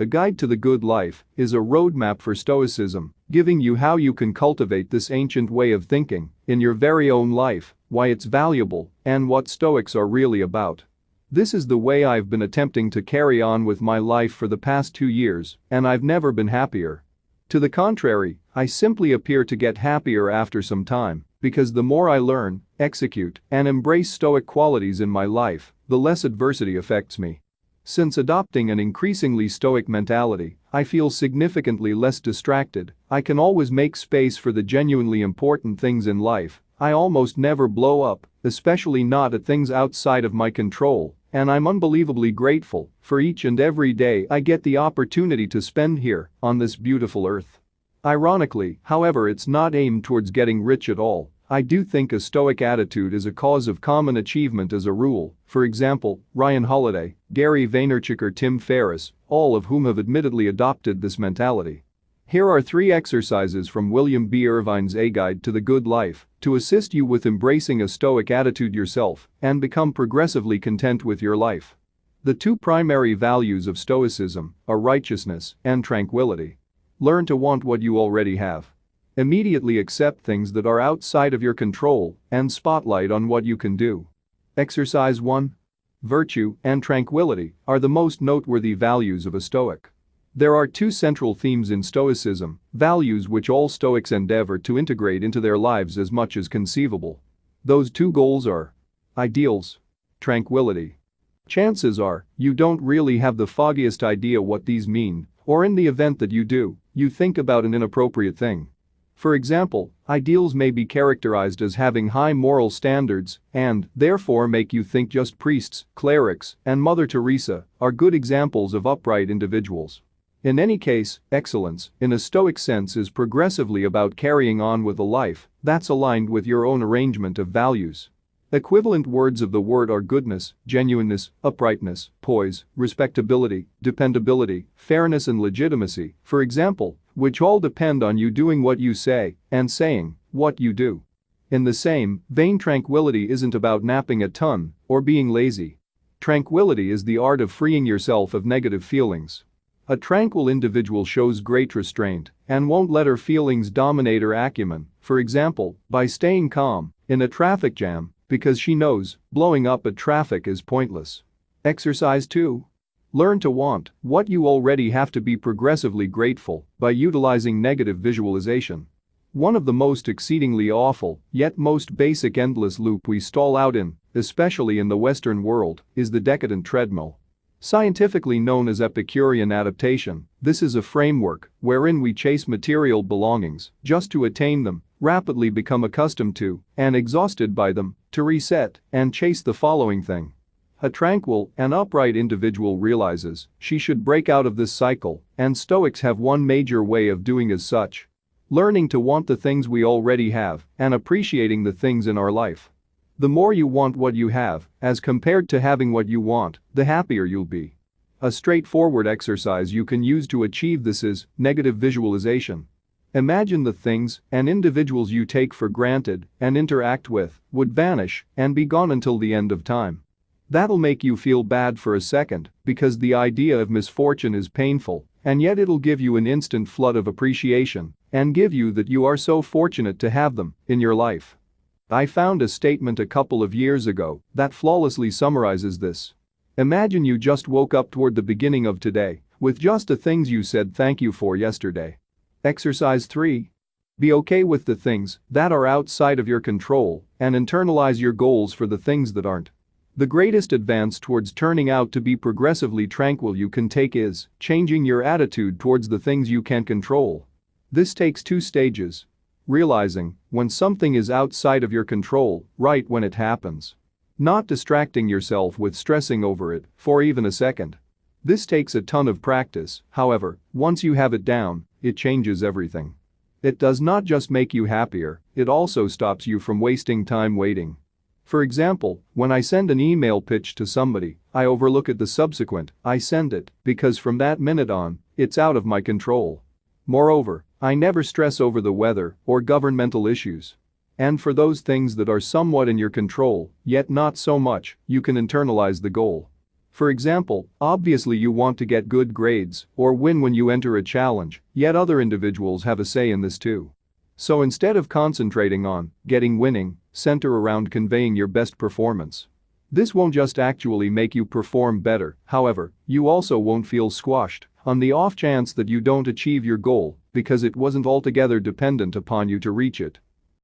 A Guide to the Good Life is a roadmap for Stoicism, giving you how you can cultivate this ancient way of thinking in your very own life, why it's valuable, and what Stoics are really about. This is the way I've been attempting to carry on with my life for the past 2 years, and I've never been happier. To the contrary, I simply appear to get happier after some time, because the more I learn, execute, and embrace Stoic qualities in my life, the less adversity affects me. Since adopting an increasingly Stoic mentality, I feel significantly less distracted, I can always make space for the genuinely important things in life, I almost never blow up, especially not at things outside of my control, and I'm unbelievably grateful for each and every day I get the opportunity to spend here on this beautiful earth. Ironically, however, it's not aimed towards getting rich at all. I do think a Stoic attitude is a cause of common achievement as a rule, for example, Ryan Holiday, Gary Vaynerchuk or Tim Ferriss, all of whom have admittedly adopted this mentality. Here are 3 exercises from William B. Irvine's A Guide to the Good Life to assist you with embracing a Stoic attitude yourself and become progressively content with your life. The 2 primary values of Stoicism are righteousness and tranquility. Learn to want what you already have. Immediately accept things that are outside of your control and spotlight on what you can do. Exercise 1. Virtue and tranquility are the most noteworthy values of a Stoic. There are 2 central themes in Stoicism, values which all Stoics endeavor to integrate into their lives as much as conceivable. Those 2 goals are ideals, tranquility. Chances are, you don't really have the foggiest idea what these mean, or in the event that you do, you think about an inappropriate thing. For example, ideals may be characterized as having high moral standards and, therefore, make you think just priests, clerics, and Mother Teresa are good examples of upright individuals. In any case, excellence, in a Stoic sense, is progressively about carrying on with a life that's aligned with your own arrangement of values. Equivalent words of the word are goodness, genuineness, uprightness, poise, respectability, dependability, fairness and legitimacy, for example, which all depend on you doing what you say and saying what you do. In the same vein, tranquility isn't about napping a ton or being lazy. Tranquility is the art of freeing yourself of negative feelings. A tranquil individual shows great restraint and won't let her feelings dominate her acumen, for example, by staying calm in a traffic jam because she knows blowing up at traffic is pointless. Exercise 2. Learn to want what you already have to be progressively grateful by utilizing negative visualization. One of the most exceedingly awful, yet most basic endless loop we stall out in, especially in the Western world, is the decadent treadmill. Scientifically known as Epicurean adaptation, this is a framework wherein we chase material belongings just to attain them, rapidly become accustomed to and exhausted by them, to reset and chase the following thing. A tranquil and upright individual realizes she should break out of this cycle, and Stoics have one major way of doing as such. Learning to want the things we already have and appreciating the things in our life. The more you want what you have, as compared to having what you want, the happier you'll be. A straightforward exercise you can use to achieve this is negative visualization. Imagine the things and individuals you take for granted and interact with would vanish and be gone until the end of time. That'll make you feel bad for a second because the idea of misfortune is painful, and yet it'll give you an instant flood of appreciation and give you that you are so fortunate to have them in your life. I found a statement a couple of years ago that flawlessly summarizes this. Imagine you just woke up toward the beginning of today with just the things you said thank you for yesterday. Exercise 3. Be okay with the things that are outside of your control and internalize your goals for the things that aren't. The greatest advance towards turning out to be progressively tranquil you can take is changing your attitude towards the things you can control. This takes 2 stages. Realizing when something is outside of your control right when it happens. Not distracting yourself with stressing over it for even a second. This takes a ton of practice, however, once you have it down, it changes everything. It does not just make you happier, it also stops you from wasting time waiting. For example, when I send an email pitch to somebody, I overlook at the subsequent I send it because from that minute on, it's out of my control. Moreover, I never stress over the weather or governmental issues. And for those things that are somewhat in your control, yet not so much, you can internalize the goal. For example, obviously you want to get good grades or win when you enter a challenge, yet other individuals have a say in this too. So instead of concentrating on getting winning, center around conveying your best performance. This won't just actually make you perform better, however, you also won't feel squashed on the off chance that you don't achieve your goal because it wasn't altogether dependent upon you to reach it.